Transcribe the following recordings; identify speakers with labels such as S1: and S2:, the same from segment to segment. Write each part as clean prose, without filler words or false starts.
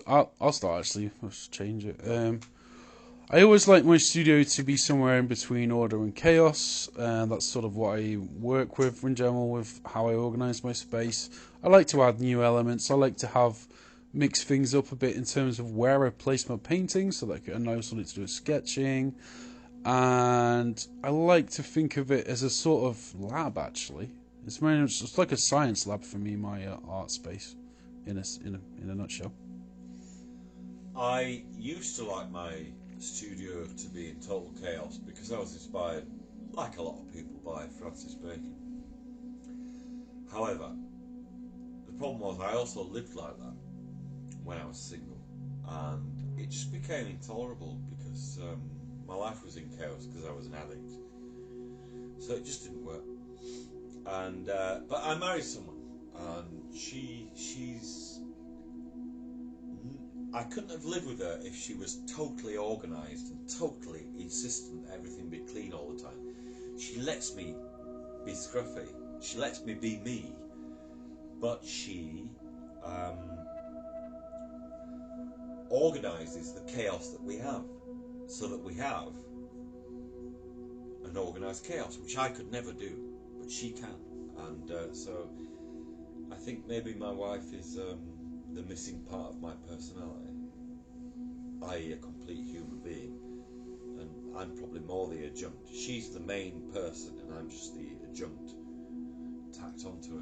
S1: I'll start actually. Let's change it. I always like my studio to be somewhere in between order and chaos, and that's sort of what I work with in general with how I organise my space. I like to add new elements. I like to have mix things up a bit in terms of where I place my paintings, so that I know something to do with sketching. And I like to think of it as a sort of lab. Actually, it's very much it's like a science lab for me. My art space, in a nutshell.
S2: I used to like my studio to be in total chaos because I was inspired, like a lot of people, by Francis Bacon. However, the problem was I also lived like that when I was single, and it just became intolerable because my life was in chaos because I was an addict. So it just didn't work. And but I married someone, and she's. I couldn't have lived with her if she was totally organised and totally insistent that everything be clean all the time. She lets me be scruffy. She lets me be me, but she organises the chaos that we have, so that we have an organised chaos, which I could never do, but she can. And so I think maybe my wife is the missing part of my personality, i.e. a complete human being, and I'm probably more the adjunct. She's the main person and I'm just the adjunct tacked onto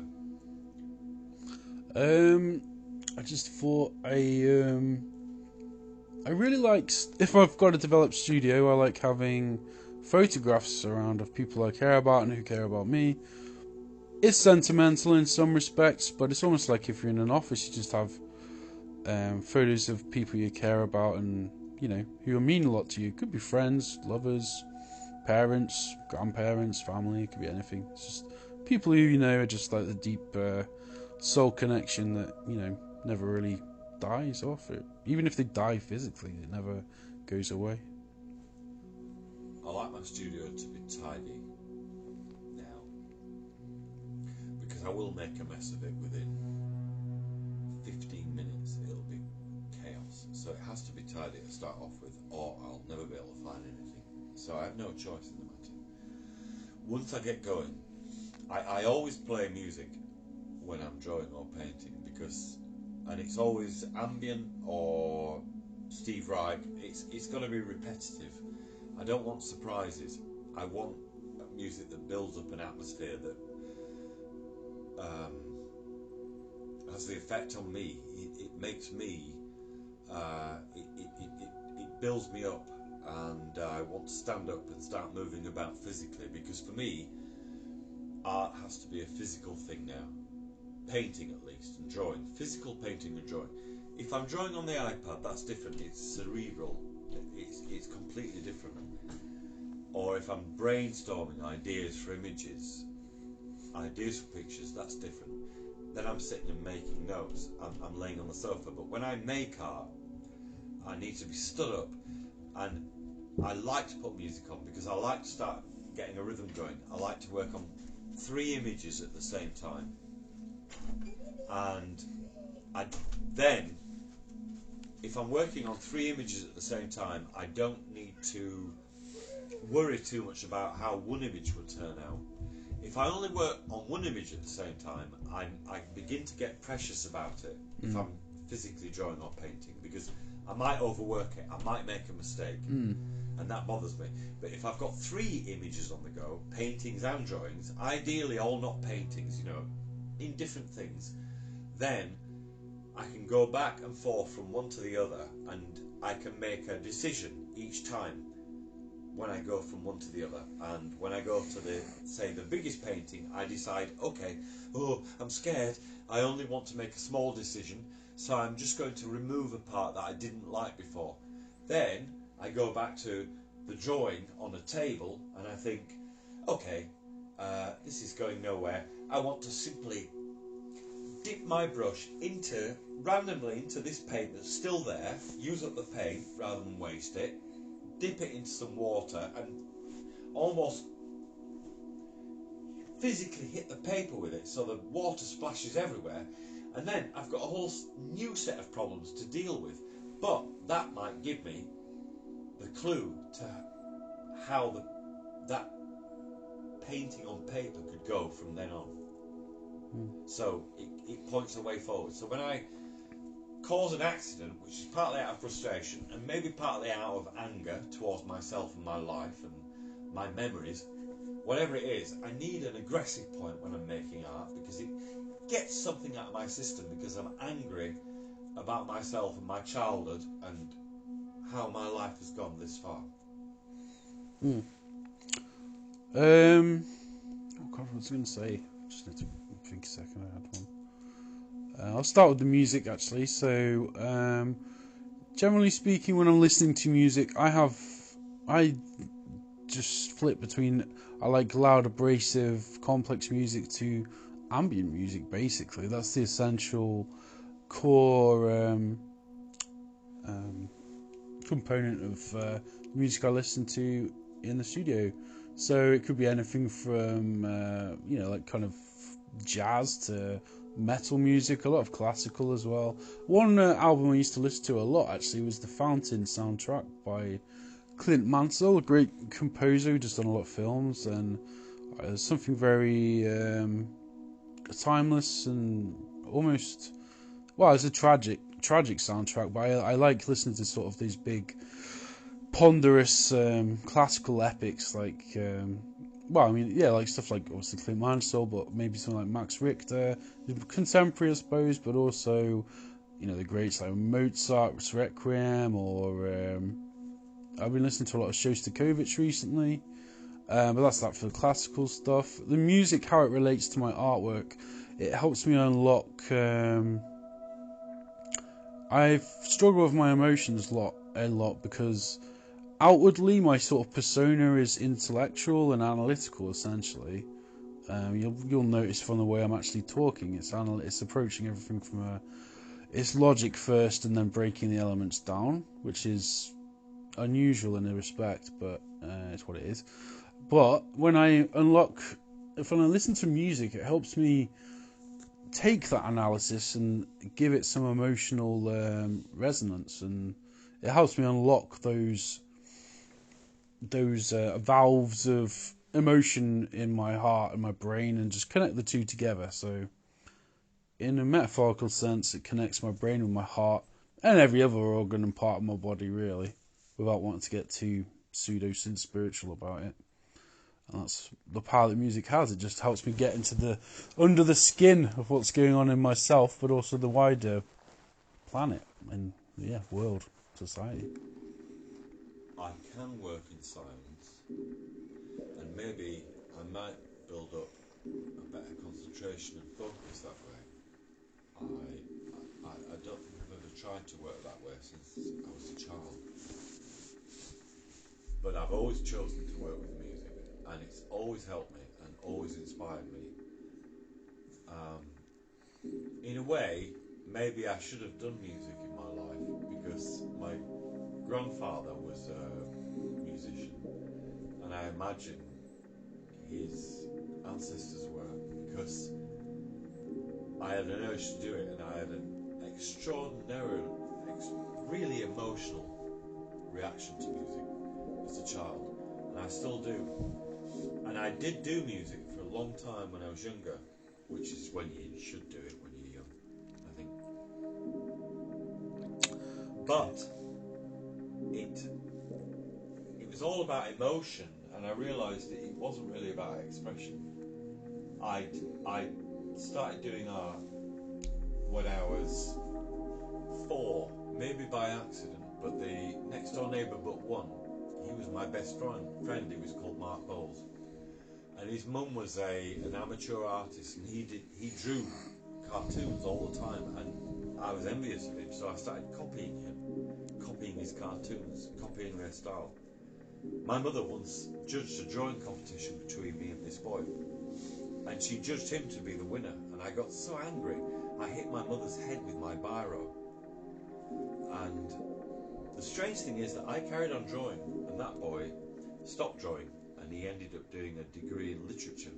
S2: her.
S1: I just thought I really like, if I've got a developed studio, I like having photographs around of people I care about and who care about me. It's sentimental in some respects, but it's almost like if you're in an office, you just have photos of people you care about and, who mean a lot to you. It could be friends, lovers, parents, grandparents, family, it could be anything. It's just people who, are just like the deep soul connection that, never really dies off it. Even if they die physically, it never goes away.
S2: I like my studio to be tidy now, because I will make a mess of it within 15 minutes. It'll be chaos. So it has to be tidy to start off with, or I'll never be able to find anything. So I have no choice in the matter. Once I get going, I always play music when I'm drawing or painting, and it's always ambient or Steve Reich. It's got to be repetitive. I don't want surprises. I want music that builds up an atmosphere that has the effect on me. It makes me. It builds me up, and I want to stand up and start moving about physically, because for me, art has to be a physical thing now. Painting, at least, and drawing. Physical painting and drawing. If I'm drawing on the iPad, that's different. It's cerebral. It's completely different. Or if I'm brainstorming ideas for images, ideas for pictures, that's different. Then I'm sitting and making notes. I'm laying on the sofa. But when I make art, I need to be stood up, and I like to put music on because I like to start getting a rhythm going. I like to work on 3 images at the same time. And then, if I'm working on 3 images at the same time, I don't need to worry too much about how one image will turn out. If I only work on 1 image at the same time, I begin to get precious about it if I'm physically drawing or painting, because I might overwork it, I might make a mistake, and that bothers me. But if I've got 3 images on the go, paintings and drawings, ideally all not paintings, in different things, then I can go back and forth from one to the other, and I can make a decision each time when I go from one to the other. And when I go to the biggest painting, I decide, okay, I'm scared, I only want to make a small decision, so I'm just going to remove a part that I didn't like before. Then I go back to the drawing on a table, and I think, okay, this is going nowhere. I want to simply dip my brush randomly into this paint that's still there, use up the paint rather than waste it, dip it into some water and almost physically hit the paper with it so the water splashes everywhere, And then I've got a whole new set of problems to deal with. But that might give me the clue to how that painting on paper could go from then on. So it points a way forward. So when I cause an accident, which is partly out of frustration and maybe partly out of anger towards myself and my life and my memories, whatever it is, I need an aggressive point when I'm making art, because it gets something out of my system, because I'm angry about myself and my childhood and how my life has gone this far.
S1: Oh God, what was I going to say? Just need to think a second. I had one. I'll start with the music actually. So, generally speaking, when I'm listening to music, I just flip between, I like loud, abrasive, complex music to ambient music. Basically, that's the essential core component of music I listen to in the studio. So it could be anything from like kind of jazz to metal music, a lot of classical as well. One album I used to listen to a lot actually was the Fountain soundtrack by Clint Mansell, a great composer who just done a lot of films, and there's something very timeless and almost, well, it's a tragic soundtrack, but I like listening to sort of these big ponderous classical epics like like stuff like obviously Clint Mansell, but maybe something like Max Richter, contemporary I suppose, but also the greats like Mozart's Requiem, or I've been listening to a lot of Shostakovich recently, but that's that for the classical stuff. The music, how it relates to my artwork, it helps me unlock. I've struggled with my emotions a lot because outwardly my sort of persona is intellectual and analytical essentially. You'll notice from the way I'm actually talking, it's approaching everything from it's logic first and then breaking the elements down, which is unusual in a respect, but it's what it is. But when I listen to music, it helps me take that analysis and give it some emotional resonance, and it helps me unlock those valves of emotion in my heart and my brain and just connect the two together. So in a metaphorical sense, it connects my brain with my heart and every other organ and part of my body, really, without wanting to get too pseudo-spiritual about it. And that's the power that music has. It just helps me get into under the skin of what's going on in myself, but also the wider planet and world, society.
S2: I can work in silence, and maybe I might build up a better concentration and focus that way. I don't think I've ever tried to work that way since I was a child, but I've always chosen to work with music, and it's always helped me and always inspired me. In a way, maybe I should have done music in my life, because my grandfather was a musician, and I imagine his ancestors were, because I had an urge to do it, and I had an really emotional reaction to music as a child, and I still do. And I did do music for a long time when I was younger, which is when you should do it when you're young, I think. But it was all about emotion, and I realised that it wasn't really about expression. I started doing art when I was 4, maybe by accident, but the next door neighbour but one, he was my best friend. He was called Mark Bowles, and his mum was an amateur artist, and he drew cartoons all the time, and I was envious of him, so I started copying his cartoons, copying their style. My mother once judged a drawing competition between me and this boy, and she judged him to be the winner, and I got so angry I hit my mother's head with my biro. And the strange thing is that I carried on drawing, and that boy stopped drawing, and he ended up doing a degree in literature.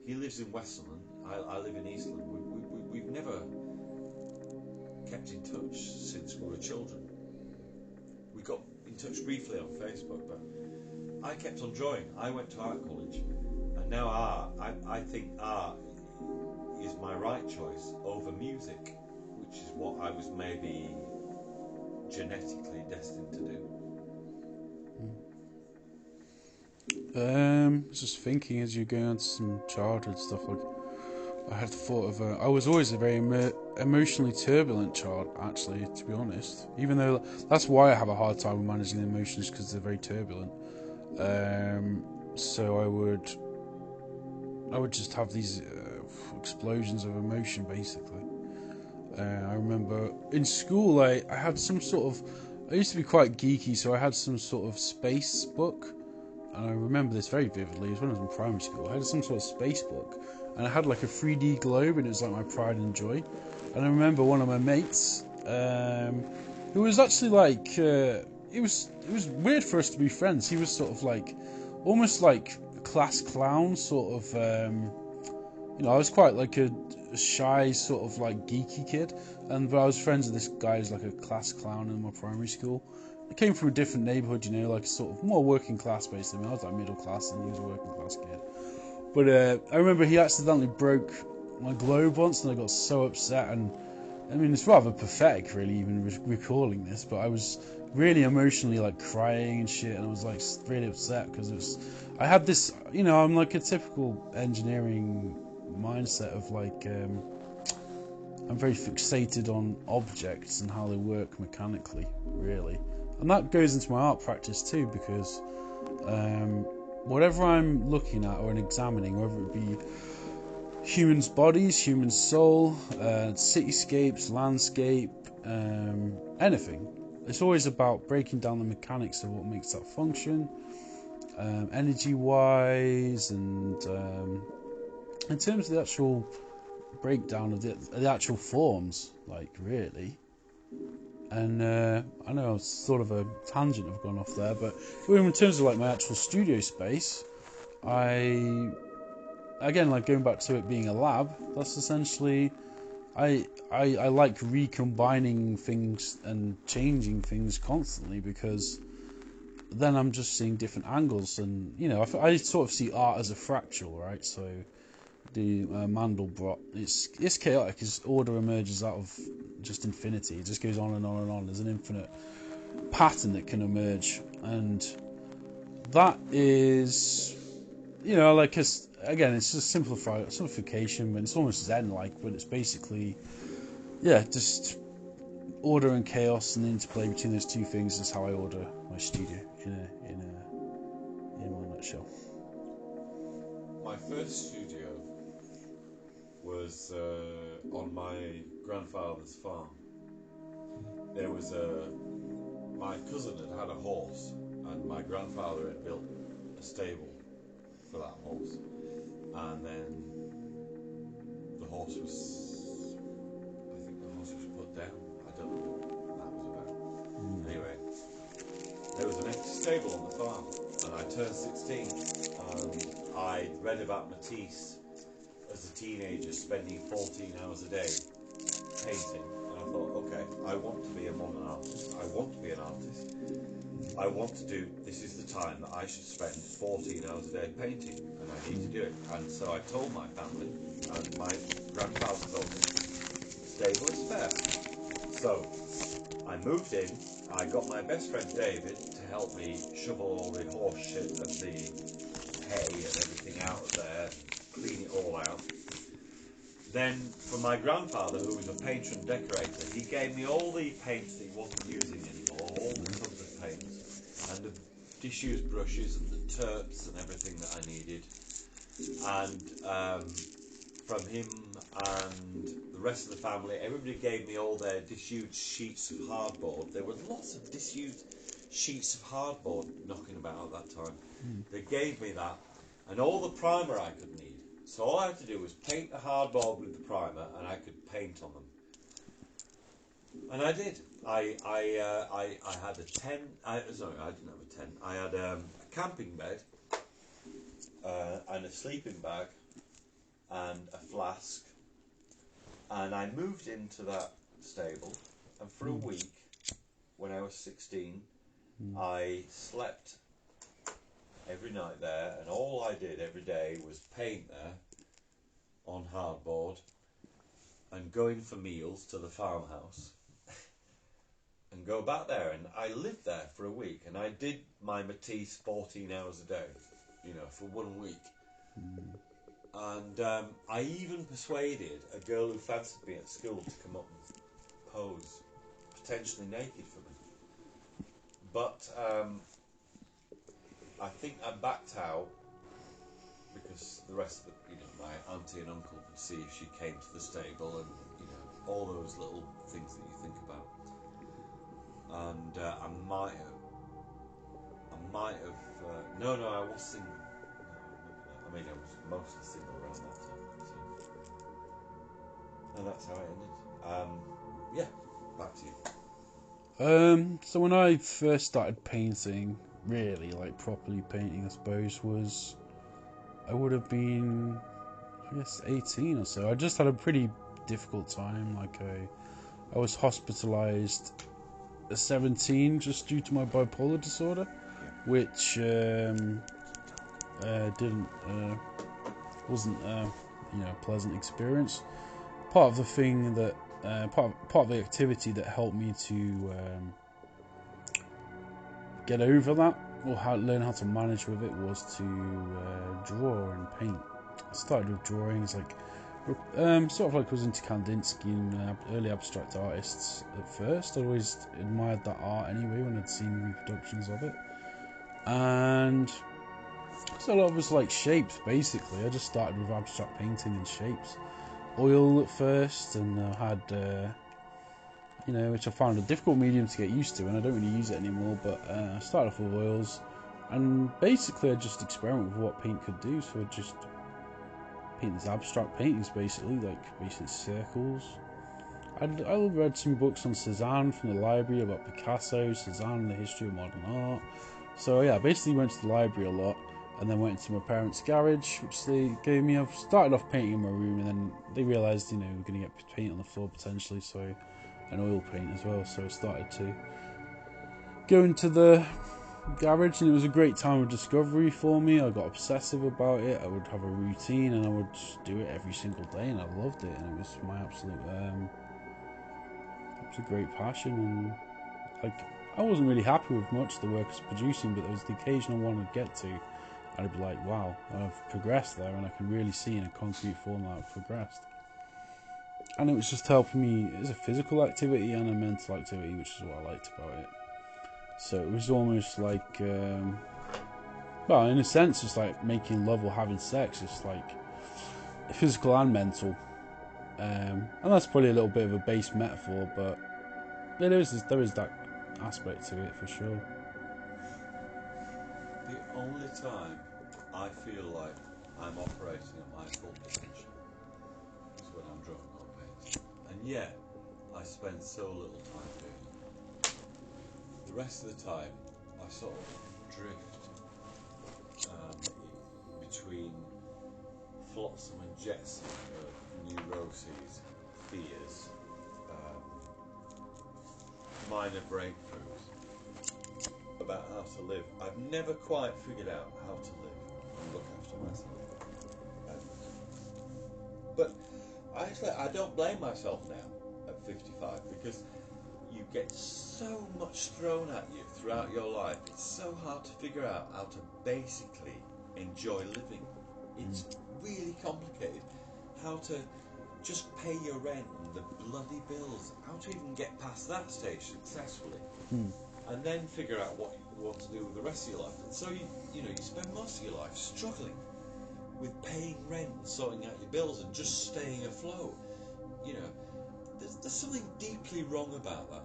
S2: He lives in West London, I live in East London. We've never kept in touch since we were children. We got in touch briefly on Facebook, but I kept on drawing. I went to art college, and now art, I think art is my right choice over music, which is what I was maybe genetically destined to do.
S1: Just thinking as you're going on to some childhood stuff, like I had thought of I was always a very emotionally turbulent child, actually, to be honest. Even though that's why I have a hard time with managing emotions, because they're very turbulent. So I would just have these explosions of emotion, basically. I remember in school I had some sort of, I used to be quite geeky, so I had some sort of space book, and I remember this very vividly. It was when I was in primary school. I had some sort of space book, and I had like a 3D globe, and it was like my pride and joy. And I remember one of my mates, who was actually like, it was weird for us to be friends. He was sort of like, almost like a class clown, sort of. I was quite like a shy, sort of like geeky kid, but I was friends with this guy who's like a class clown in my primary school. I came from a different neighbourhood, like sort of more working class basically. I was like middle class, and he was a working class kid. But I remember he accidentally broke my globe once, and I got so upset. And I mean, it's rather pathetic, really, even recalling this. But I was really emotionally like crying and shit, and I was like really upset because I had this, I'm like a typical engineering mindset of like, I'm very fixated on objects and how they work mechanically, really, and that goes into my art practice too, because whatever I'm looking at or examining, whether it be humans' bodies, human soul, cityscapes, landscape, anything, it's always about breaking down the mechanics of what makes that function, energy-wise, and in terms of the actual breakdown of the actual forms, like, really. And I know it's sort of a tangent I've gone off there, but in terms of like my actual studio space, again, like going back to it being a lab, that's essentially, I like recombining things and changing things constantly, because then I'm just seeing different angles, and I sort of see art as a fractal, right? So the Mandelbrot, it's chaotic as order emerges out of just infinity. It just goes on and on and on. There's an infinite pattern that can emerge, and that is, like, again, it's just simplification, but it's almost Zen-like. But it's basically, just order and chaos, and the interplay between those two things is how I order my studio in one nutshell.
S2: My first studio was on my grandfather's farm. There was my cousin had a horse, and my grandfather had built a stable for that horse, and then the horse was, I think the horse was put down. I don't know what that was about. Anyway, there was an empty stable on the farm, and I turned 16, and I read about Matisse as a teenager spending 14 hours a day painting, and I thought, okay, I want to be a modern artist. I want to be an artist. I want to do, this is the time that I should spend 14 hours a day painting, and I need to do it. And so I told my family, and my grandfather told me, stable is fair. So I moved in. I got my best friend David to help me shovel all the horse shit and the hay and everything out of there, clean it all out. Then, for my grandfather, who was a painter and decorator, he gave me all the paints that he wasn't using anymore, all the tubs of paints, and the disused brushes and the terps and everything that I needed. And from him and the rest of the family, everybody gave me all their disused sheets of hardboard. There were lots of disused sheets of hardboard knocking about at that time. They gave me that, and all the primer I could need. So all I had to do was paint the hardboard with the primer, and I could paint on them. And I did. I had a tent. Sorry, I didn't have a tent. I had a camping bed and a sleeping bag and a flask. And I moved into that stable, for a week when I was 16. I slept every night there, and all I did every day was paint there on hardboard and go in for meals to the farmhouse and go back there. And I lived there for a week, and I did my Matisse 14 hours a day, for 1 week. And I even persuaded a girl who fancied me at school to come up and pose, potentially naked for me. But I think I backed out because the rest of my auntie and uncle could see if she came to the stable, and all those little things that you think about. And I might have. No, I was single. I mean, I was mostly single around that time. So. And that's how it ended. Yeah, back to you.
S1: So when I first started painting, really, like properly painting, I suppose, I would have been, I guess, 18 or so. I just had a pretty difficult time. Like I was hospitalised at 17 just due to my bipolar disorder, which wasn't a pleasant experience. Part of the thing that part of the activity that helped me to get over that, or learn how to manage with it, was to draw and paint. I started with drawings, like sort of like I was into Kandinsky and early abstract artists at first. I always admired that art anyway when I'd seen reproductions of it. And so a lot of it was like shapes, basically. I just started with abstract painting and shapes. Oil at first, and I had which I found a difficult medium to get used to, and I don't really use it anymore, but I started off with oils, and basically I just experimented with what paint could do. So I just paint these abstract paintings, basically circles. I read some books on Cézanne from the library about Picasso, Cézanne and the history of modern art. So yeah, I basically went to the library a lot, and then went to my parents' garage, which they gave me. I've started off painting in my room, and then they realised, we're going to get paint on the floor potentially, so an oil paint as well. So I started to go into the garage, and it was a great time of discovery for me. I got obsessive about it. I would have a routine, and I would just do it every single day, and I loved it. And it was my absolute, it was a great passion. And like, I wasn't really happy with much of the work I was producing, but there was the occasional one I'd get to, and I'd be like, wow, I've progressed there, and I can really see in a concrete form that I've progressed. And it was just helping me as a physical activity and a mental activity, which is what I liked about it. So it was almost like, in a sense, it's like making love or having sex. It's like physical and mental. And that's probably a little bit of a base metaphor, but there is that aspect to it for sure.
S2: The only time I feel like I'm operating at my full potential is when I'm drawing or painting. And yet, I spend so little time doing it. The rest of the time, I sort of drift between flotsam and jetsam of neuroses, fears, minor breakthroughs about how to live. I've never quite figured out how to live and look after myself. But actually, I don't blame myself now at 55, because you get so much thrown at you throughout your life. It's so hard to figure out how to basically enjoy living. It's really complicated. How to just pay your rent and the bloody bills. How to even get past that stage successfully. And then figure out what you want to do with the rest of your life. And so you spend most of your life struggling with paying rent and sorting out your bills and just staying afloat. There's something deeply wrong about that.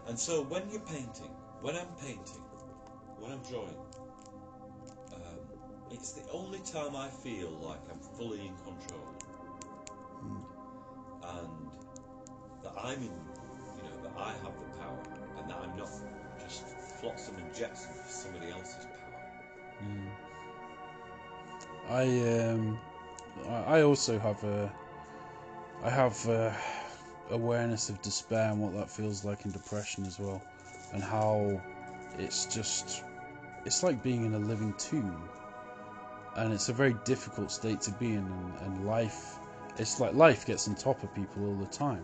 S2: And so when I'm painting, when I'm drawing, it's the only time I feel like I'm fully in control. And that I'm in, that I have the power, and that I'm not just flotsam and jetsam for somebody else's power.
S1: I also have awareness of despair and what that feels like in depression as well, and how it's like being in a living tomb, and it's a very difficult state to be in, and life, it's like life gets on top of people all the time.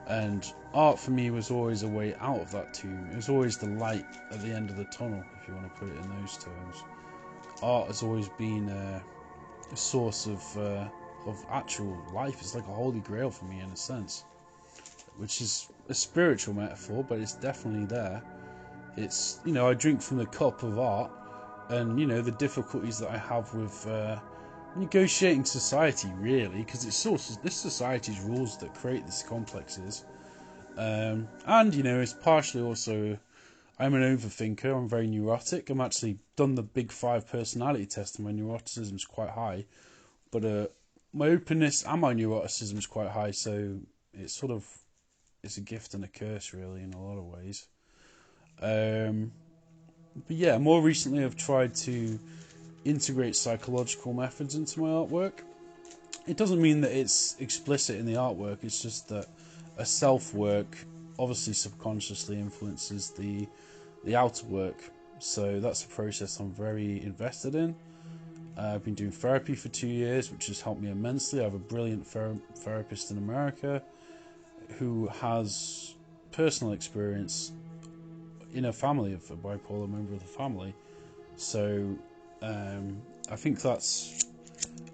S1: And art for me was always a way out of that tomb. It was always the light at the end of the tunnel, if you want to put it in those terms. Art has always been a source of actual life. It's like a holy grail for me in a sense, which is a spiritual metaphor, but it's definitely there. It's, I drink from the cup of art, and the difficulties that I have with negotiating society, really, because it's this society's rules that create these complexes. And it's partially also, I'm an overthinker. I'm very neurotic. I'm actually done the Big 5 personality test, and my neuroticism is quite high. But my openness and my neuroticism is quite high, so it's a gift and a curse, really, in a lot of ways. But yeah, more recently I've tried to integrate psychological methods into my artwork. It doesn't mean that it's explicit in the artwork, it's just that a self-work obviously subconsciously influences the outer work. So that's a process I'm very invested in. I've been doing therapy for 2 years, which has helped me immensely. I have a brilliant therapist in America who has personal experience in a family of a bipolar member of the family. So I think that's...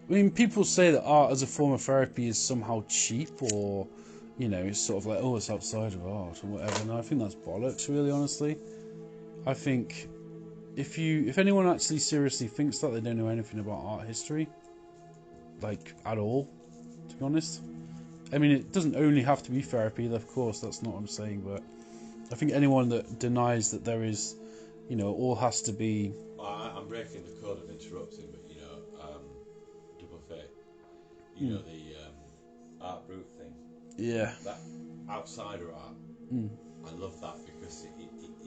S1: I mean, people say that art as a form of therapy is somehow cheap, or, it's sort of like, oh, it's outside of art or whatever. And I think that's bollocks, really, honestly. I think if anyone actually seriously thinks that, they don't know anything about art history, like, at all, to be honest. I mean, it doesn't only have to be therapy, of course, that's not what I'm saying, but I think anyone that denies that there is, all has to be...
S2: I'm breaking the code of interrupting, but double fake. The art brute thing.
S1: Yeah.
S2: That outsider art. I love that because it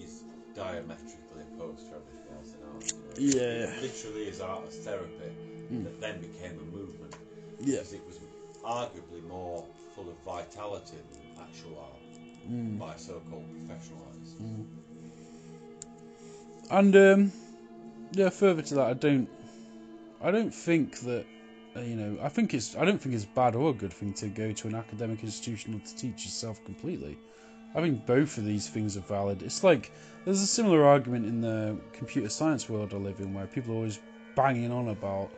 S2: is diametrically opposed to everything else in art.
S1: Yeah.
S2: It literally is art as therapy that then became a movement.
S1: Yeah.
S2: Because it was arguably more full of vitality than actual art by so-called professional artists.
S1: And further to that, I don't think that I don't think it's bad or a good thing to go to an academic institution or to teach yourself completely. I think both of these things are valid. It's like there's a similar argument in the computer science world I live in, where people are always banging on about,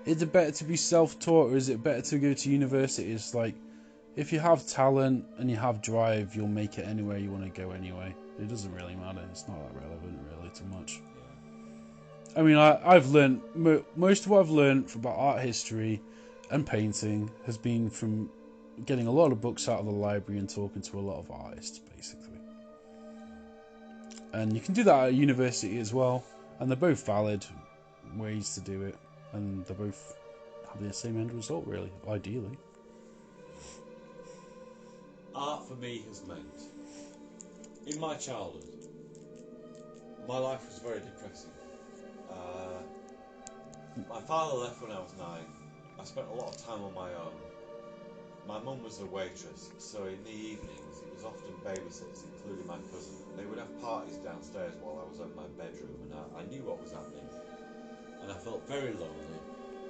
S1: is it better to be self-taught or is it better to go to university? It's like, if you have talent and you have drive, you'll make it anywhere you want to go anyway. It doesn't really matter. It's not that relevant, really, too much. I mean, I've learned... Most of what I've learned about art history and painting has been from getting a lot of books out of the library and talking to a lot of artists, basically. And you can do that at university as well, and they're both valid ways to do it, and they both have the same end result, really, ideally.
S2: Art for me has meant, in my childhood, my life was very depressing. My father left when I was 9. I spent a lot of time on my own. My mum was a waitress, so in the evenings it was often babysitters, including my cousin. They would have parties downstairs while I was in my bedroom, and I knew what was happening. And I felt very lonely.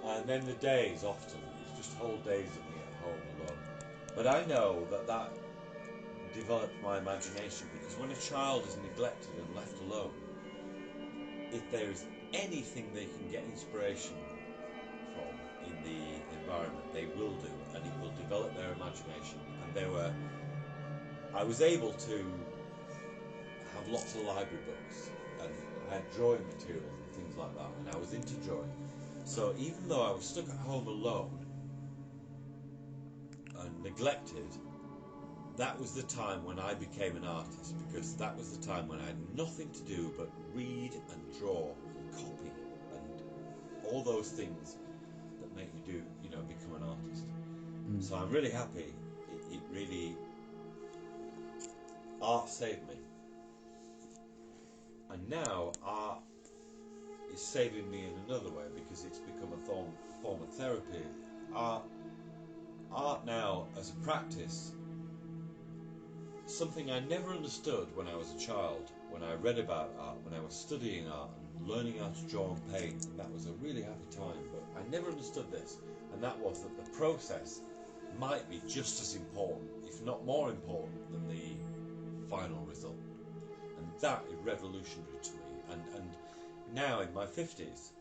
S2: And then the days often, it was just whole days of me at home alone. But I know that developed my imagination, because when a child is neglected and left alone, if there is anything they can get inspiration from in the environment, they will do, and it will develop their imagination. And I was able to have lots of library books, and I had drawing materials and things like that, and I was into drawing. So even though I was stuck at home alone and neglected, that was the time when I became an artist, because that was the time when I had nothing to do but read and draw and copy and all those things that make you become an artist. So I'm really happy. It really... Art saved me. And now art is saving me in another way, because it's become a form of therapy. Art now, as a practice, something I never understood when I was a child, when I read about art, when I was studying art and learning how to draw and paint, and that was a really happy time, but I never understood this, and that was that the process might be just as important, if not more important, than the final result. And that is revolutionary to me. And now in my 50s,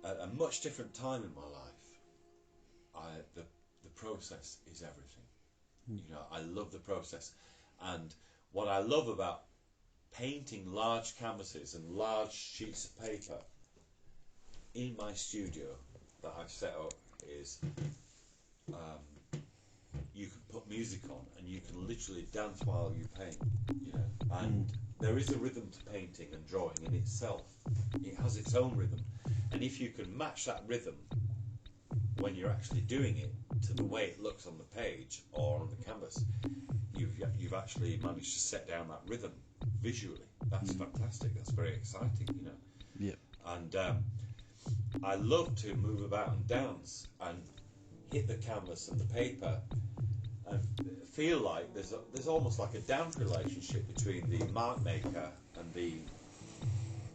S2: at a much different time in my life, the process is everything. You know, I love the process. And what I love about painting large canvases and large sheets of paper in my studio that I've set up is you can put music on and you can literally dance while you paint, you know. And there is a rhythm to painting and drawing in itself. It has its own rhythm, and if you can match that rhythm when you're actually doing it to the way it looks on the page or on the canvas, you've actually managed to set down that rhythm visually. That's fantastic. That's very exciting, you know.
S1: Yeah.
S2: And I love to move about and dance and hit the canvas and the paper and feel like there's almost like a dance relationship between the mark maker and the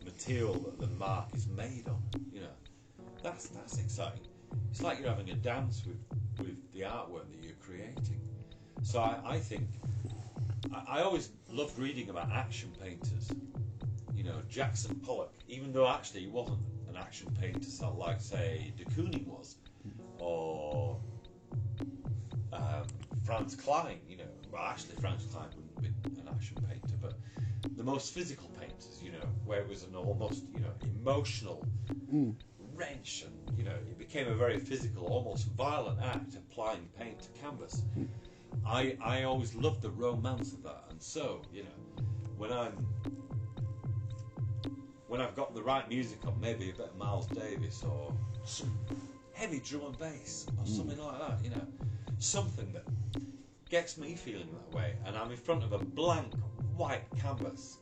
S2: material that the mark is made on. You know, that's exciting. It's like you're having a dance with the artwork that you're creating. So I think I always loved reading about action painters. You know, Jackson Pollock, even though actually he wasn't an action painter, so like say de Kooning was, or Franz Klein. You know, well actually Franz Klein wouldn't be an action painter, but the most physical painters, you know, where it was an almost, you know, emotional wrench, and you know, it became a very physical, almost violent act applying paint to canvas. I always loved the romance of that, and so, you know, when I've got the right music on, maybe a bit of Miles Davis or some heavy drum and bass or something like that, you know, something that gets me feeling that way, and I'm in front of a blank white canvas,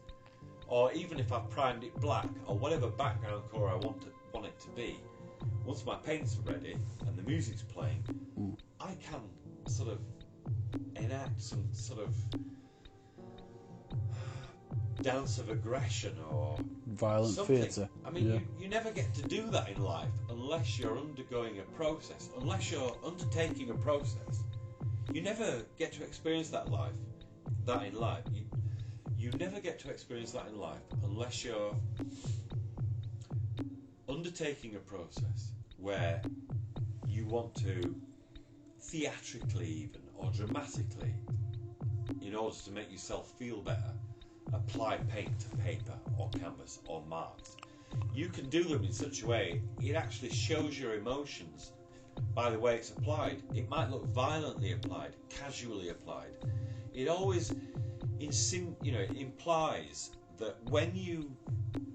S2: or even if I've primed it black or whatever background colour I want it to be, once my paints are ready and the music's playing, I can sort of enact some sort of dance of aggression or
S1: violent theatre.
S2: I mean, you never get to do that in life unless you're undergoing a process, unless you're undertaking a process. You never get to experience that in life. You never get to experience that in life unless you're undertaking a process where you want to theatrically even or dramatically, in order to make yourself feel better, apply paint to paper or canvas or marks. You can do them in such a way it actually shows your emotions by the way it's applied. It might look violently applied, casually applied. It always it implies that when you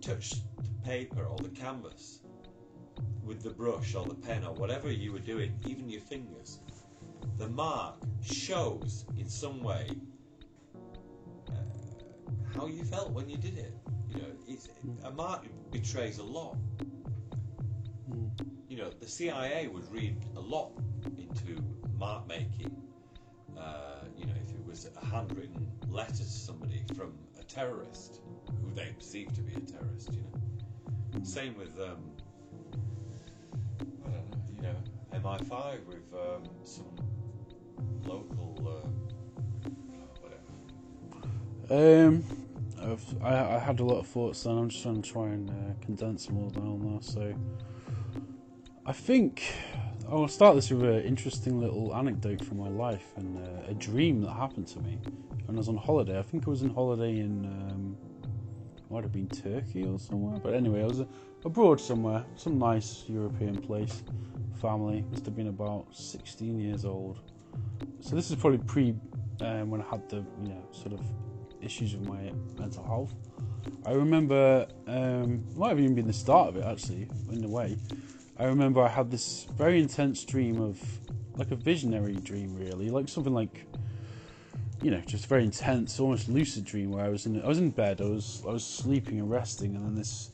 S2: touch the paper or the canvas with the brush or the pen or whatever you were doing, even your fingers, the mark shows in some way how you felt when you did it. You know, a mark betrays a lot. You know, the CIA would read a lot into mark making. You know, if it was a handwritten letter to somebody from a terrorist who they perceive to be a terrorist. You know, same with I don't know. You know, MI5 with some local whatever.
S1: I had a lot of thoughts then. I'm just trying and condense them all down there. So I think I'll start this with an interesting little anecdote from my life and a dream that happened to me when I was on holiday. I think I was on holiday in might have been Turkey or somewhere, but anyway, I was abroad somewhere, some nice European place. Family, must have been about 16 years old. So this is probably pre when I had the sort of issues with my mental health. I remember might have even been the start of it actually, in a way. I remember I had this very intense dream of, like a visionary dream really, like something like, just very intense, almost lucid dream where I was in bed, I was sleeping and resting, and then this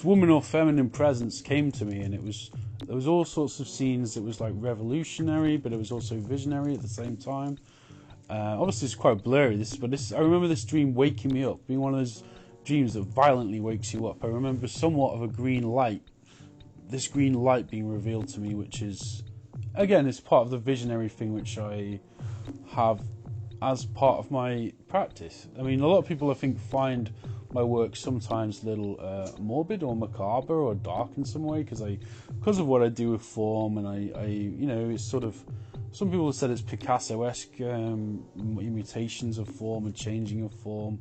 S1: woman or feminine presence came to me, and there was all sorts of scenes that was like revolutionary, but it was also visionary at the same time. Obviously, it's quite blurry. I remember this dream waking me up, being one of those dreams that violently wakes you up. I remember somewhat of a green light. This green light being revealed to me, which is, again, it's part of the visionary thing which I have as part of my practice. I mean, a lot of people, I think, find my work sometimes a little morbid or macabre or dark in some way because of what I do with form, and I it's sort of, some people have said it's Picasso-esque imitations of form and changing of form.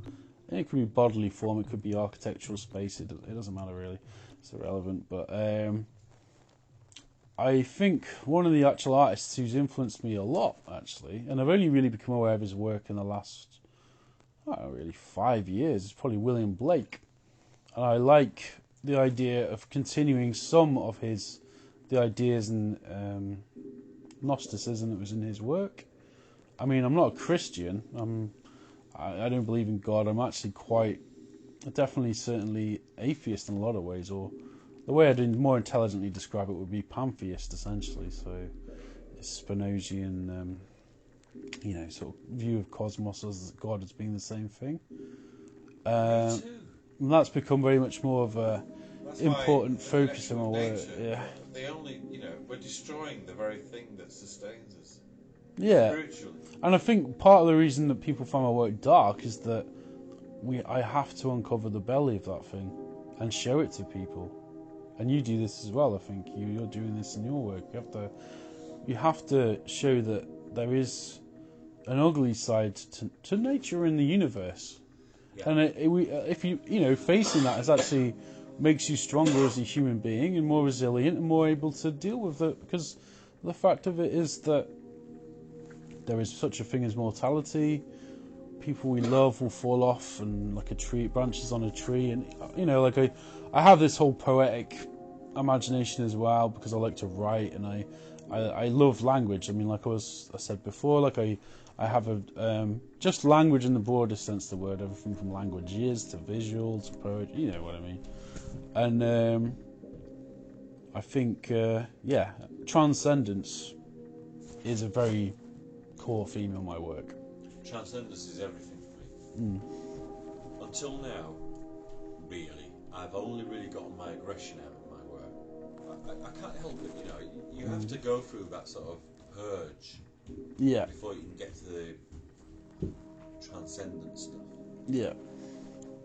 S1: And it could be bodily form, it could be architectural space. It doesn't matter really. It's irrelevant. But I think one of the actual artists who's influenced me a lot, actually, and I've only really become aware of his work in the last, I don't know, really 5 years, is probably William Blake. And I like the idea of continuing some of the ideas and Gnosticism that was in his work. I mean, I'm not a Christian. I don't believe in God. I'm actually certainly atheist in a lot of ways, or the way I'd more intelligently describe it would be pantheist, essentially. So it's Spinozian, sort of view of cosmos as God as being the same thing. And that's become very much more of a important focus in my work. Yeah.
S2: They only, we're destroying the very thing that sustains us.
S1: Yeah.
S2: Spiritually.
S1: And I think part of the reason that people find my work dark is that I have to uncover the belly of that thing and show it to people. And you do this as well. I think you're doing this in your work. You have to show that there is an ugly side to nature in the universe. Yeah. And if you facing that is actually makes you stronger as a human being and more resilient and more able to deal with it, because the fact of it is that there is such a thing as mortality. People we love will fall off, and like a tree, branches on a tree, and I have this whole poetic imagination as well, because I like to write and I love language. I mean, like I said before, like I have just language in the broadest sense of the word, everything from languages to visual to poetry, you know what I mean. And I think transcendence is a very core theme in my work.
S2: Transcendence is everything for me. Until now, really, I've only really gotten my aggression out of my work. I can't help it, you have to go through that sort of purge before you can get to the transcendent stuff.
S1: Yeah.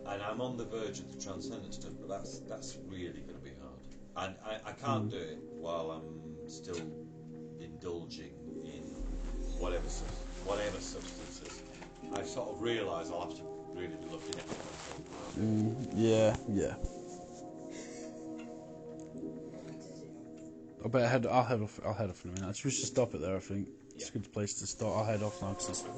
S2: And I'm on the verge of the transcendent stuff, but that's really going to be hard. And I can't do it while I'm still indulging in whatever substances. I sort of realise I'll have to really be looking at myself.
S1: Yeah. I'll head off in a minute. We should stop it there. I think it's a good place to start. I'll head off now because it's 5.